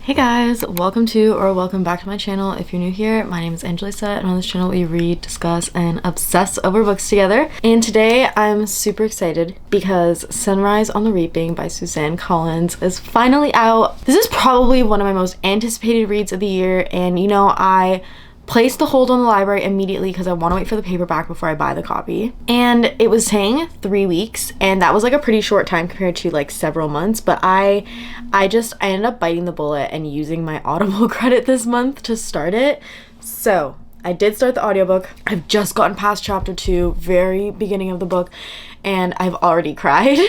Hey guys, welcome back to my channel. If you're new here, my name is Angelisa, and on this channel we read, discuss, and obsess over books together. And today I'm super excited because Sunrise on the Reaping by Suzanne Collins is finally out. This is probably one of my most anticipated reads of the year, and you know, I placed the hold on the library immediately because I want to wait for the paperback before I buy the copy. And it was saying 3 weeks, and that was like a pretty short time compared to like several months, but I ended up biting the bullet and using my Audible credit this month to start it. So I did start the audiobook. I've just gotten past chapter 2, very beginning of the book, and I've already cried.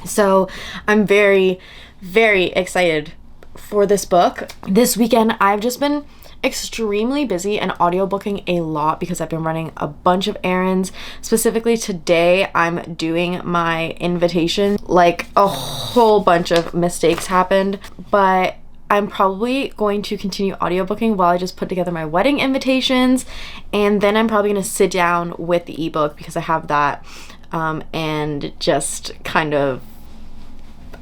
So I'm very, very excited for this book. This weekend I've just been extremely busy and audiobooking a lot because I've been running a bunch of errands. Specifically today I'm doing my invitation. Like a whole bunch of mistakes happened, but I'm probably going to continue audiobooking while I just put together my wedding invitations, and then I'm probably going to sit down with the ebook because I have that and just kind of,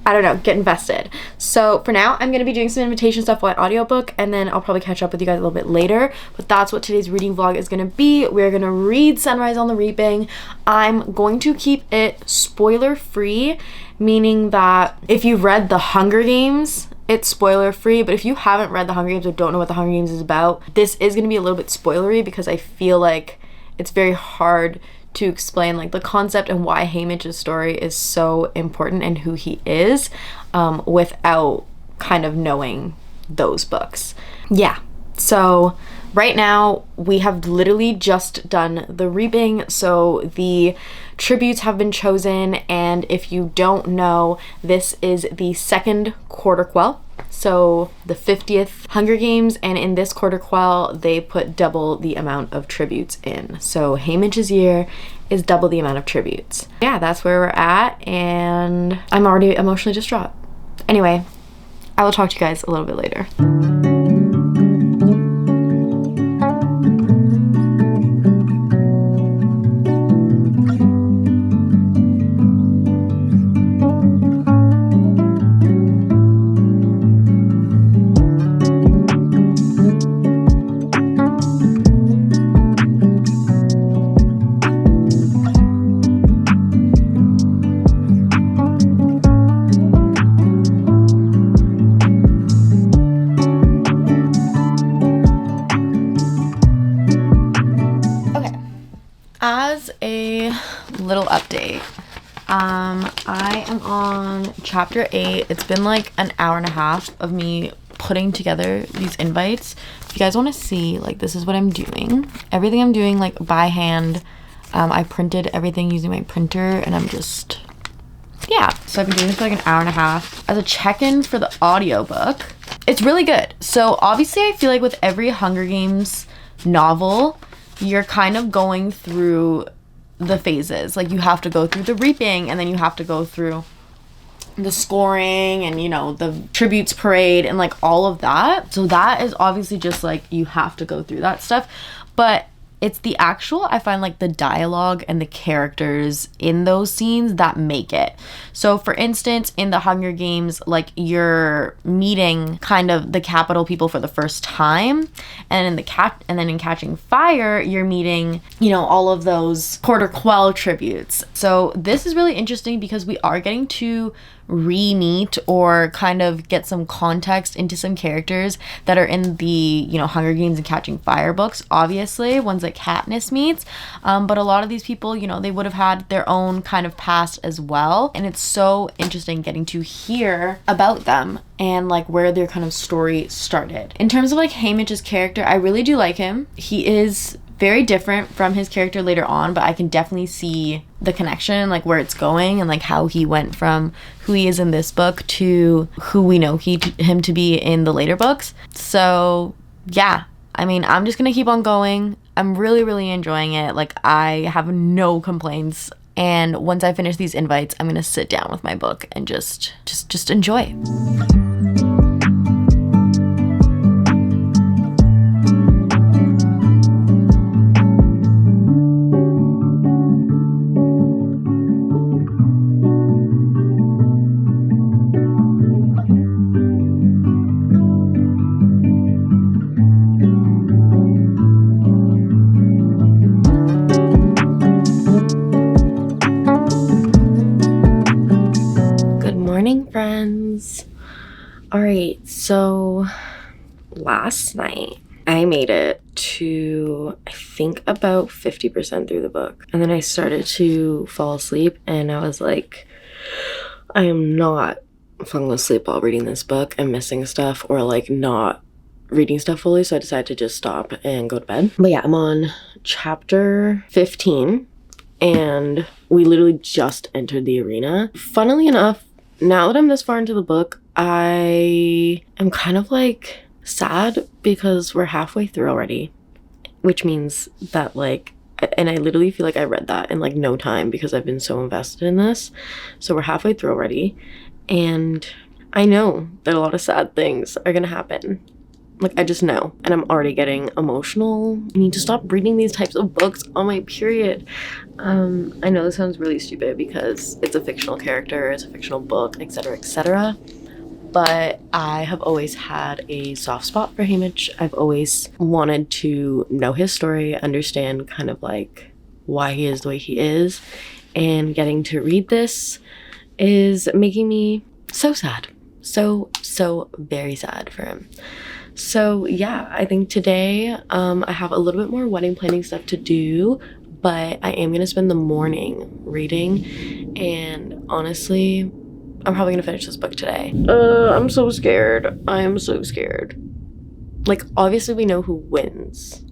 I don't know, get invested. So for now, I'm going to be doing some invitation stuff while audiobook, and then I'll probably catch up with you guys a little bit later. But that's what today's reading vlog is going to be. We're going to read Sunrise on the Reaping. I'm going to keep it spoiler free, meaning that if you've read The Hunger Games, it's spoiler free. But if you haven't read The Hunger Games or don't know what The Hunger Games is about, this is going to be a little bit spoilery because I feel like it's very hard to explain like the concept and why Haymitch's story is so important and who he is without kind of knowing those books. Yeah, so right now we have literally just done the reaping, so the tributes have been chosen, and if you don't know, this is the second quarterquel. So the 50th Hunger Games, and in this quarterquel they put double the amount of tributes in. So Haymitch's year is double the amount of tributes. Yeah, that's where we're at, and I'm already emotionally distraught. Anyway, I will talk to you guys a little bit later. As a little update, I am on chapter 8. It's been like an hour and a half of me putting together these invites. If you guys want to see, like, this is what I'm doing. Everything I'm doing like by hand. I printed everything using my printer, and I'm just, yeah. So I've been doing this for like an hour and a half. As a check-in for the audiobook, it's really good. So obviously I feel like with every Hunger Games novel, you're kind of going through the phases. Like, you have to go through the reaping, and then you have to go through the scoring and, you know, the tributes parade and like all of that. So that is obviously just like, you have to go through that stuff. But it's the actual, I find, like the dialogue and the characters in those scenes that make it. So for instance, in the Hunger Games, like, you're meeting kind of the Capitol people for the first time, and in in Catching Fire, you're meeting, you know, all of those quarterquel tributes. So this is really interesting because we are getting to re-meet or kind of get some context into some characters that are in the, you know, Hunger Games and Catching Fire books, obviously, ones that Katniss meets, but a lot of these people, you know, they would have had their own kind of past as well, and it's so interesting getting to hear about them and like where their kind of story started. In terms of like Haymitch's character, I really do like him. He is very different from his character later on, but I can definitely see the connection, like where it's going, and like how he went from who he is in this book to who we know him to be in the later books. So yeah, I mean, I'm just gonna keep on going. I'm really, really enjoying it. Like, I have no complaints. And once I finish these invites, I'm gonna sit down with my book and just enjoy. All right, so last night I made it to, I think, about 50% through the book. And then I started to fall asleep and I was like, I am not falling asleep while reading this book and missing stuff or like not reading stuff fully. So I decided to just stop and go to bed. But yeah, I'm on chapter 15 and we literally just entered the arena. Funnily enough, now that I'm this far into the book, I am kind of like sad because we're halfway through already, which means that like, and I literally feel like I read that in like no time because I've been so invested in this. So we're halfway through already and I know that a lot of sad things are gonna happen. Like, I just know, and I'm already getting emotional. I need to stop reading these types of books on my period. I know this sounds really stupid because it's a fictional character, it's a fictional book, etc., etc. But I have always had a soft spot for Haymitch. I've always wanted to know his story, understand kind of like why he is the way he is, and getting to read this is making me so sad. So very sad for him. So yeah, I think today I have a little bit more wedding planning stuff to do, but I am gonna spend the morning reading, and honestly, I'm probably gonna finish this book today. I'm so scared. I am so scared. Like, obviously we know who wins,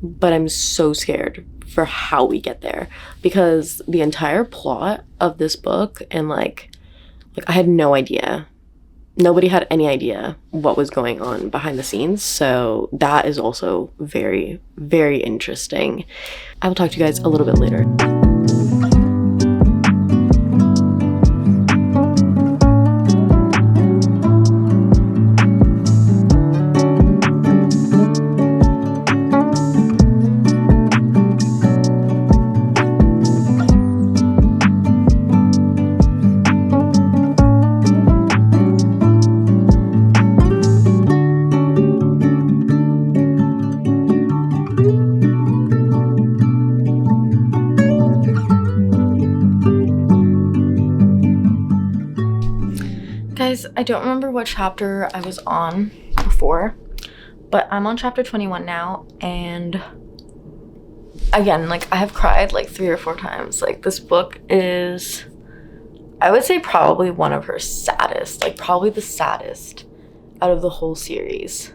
but I'm so scared for how we get there because the entire plot of this book and like I had no idea. Nobody had any idea what was going on behind the scenes. So that is also very, very interesting. I will talk to you guys a little bit later. Guys, I don't remember what chapter I was on before, but I'm on chapter 21 now, and again, like I have cried like 3 or 4 times. Like this book is, I would say, probably one of her saddest, like probably the saddest out of the whole series.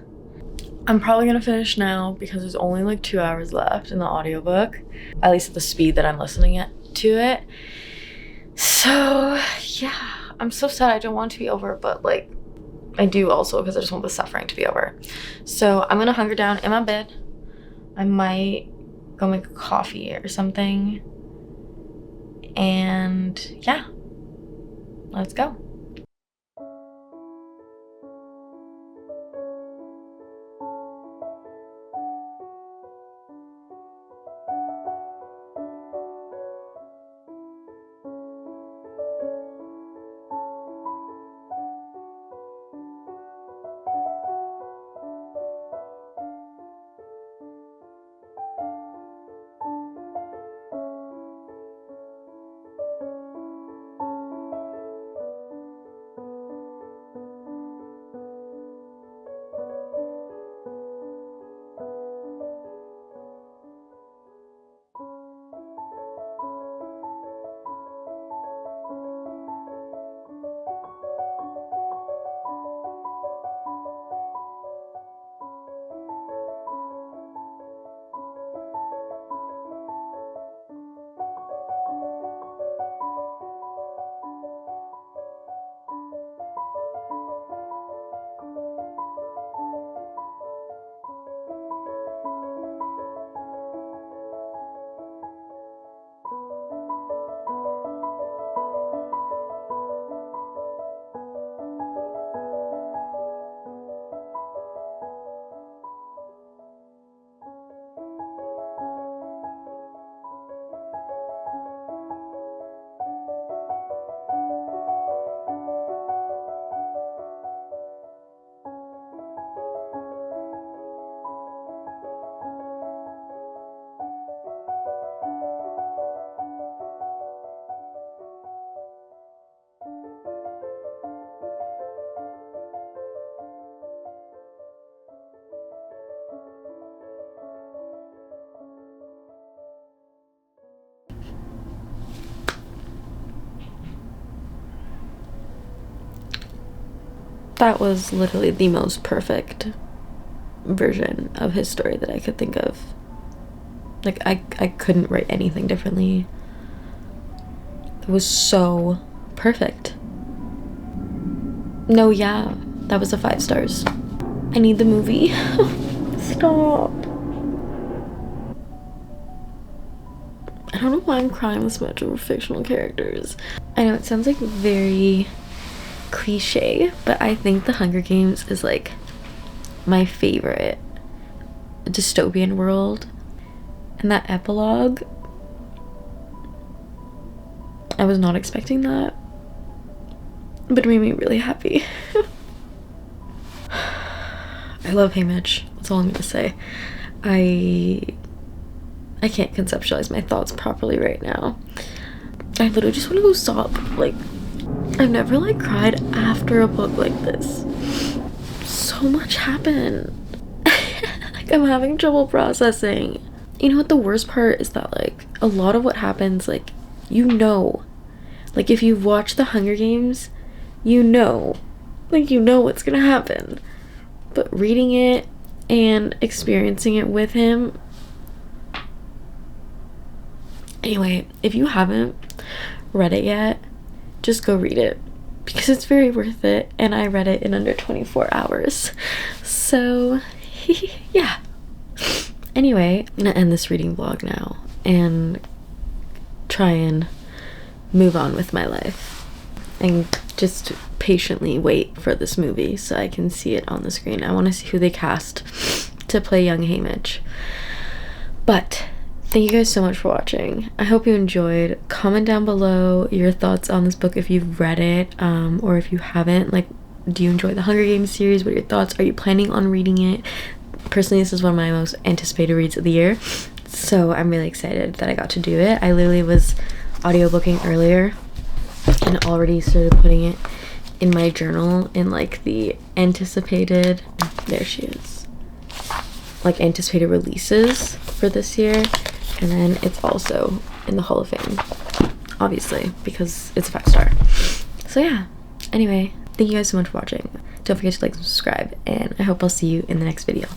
I'm probably gonna finish now because there's only like 2 hours left in the audiobook, at least at the speed that I'm listening to it. So yeah, I'm so sad. I don't want it to be over, but like I do also because I just want the suffering to be over. So I'm gonna hunker down in my bed. I might go make a coffee or something. And yeah, let's go. that was literally the most perfect version of his story that I could think of. Like, I couldn't write anything differently. It was so perfect. No, yeah, that was a 5 stars. I need the movie. Stop. I don't know why I'm crying this much over fictional characters. I know it sounds like very cliche, but I think The Hunger Games is like my favorite dystopian world. And that epilogue, I was not expecting that, but it made me really happy. I love Haymitch. That's all I'm gonna say. I can't conceptualize my thoughts properly right now. I literally just want to go sob. Like, I've never like cried after a book like this. So much happened. Like, I'm having trouble processing. You know what the worst part is? That like a lot of what happens, like, you know, like if you've watched The Hunger Games, you know, like, you know what's gonna happen. But reading it and experiencing it with him. Anyway, if you haven't read it yet, just go read it, because it's very worth it, and I read it in under 24 hours. So yeah. Anyway, I'm gonna end this reading vlog now and try and move on with my life and just patiently wait for this movie so I can see it on the screen. I want to see who they cast to play young Haymitch. But thank you guys so much for watching. I hope you enjoyed. Comment down below your thoughts on this book if you've read it, or if you haven't. Like, do you enjoy the Hunger Games series? What are your thoughts? Are you planning on reading it? Personally, this is one of my most anticipated reads of the year, so I'm really excited that I got to do it. I literally was audiobooking earlier and already started putting it in my journal in like the anticipated, there she is, like anticipated releases for this year. And then it's also in the Hall of Fame, obviously, because it's a 5-star. So yeah, anyway, thank you guys so much for watching. Don't forget to like and subscribe, and I hope I'll see you in the next video.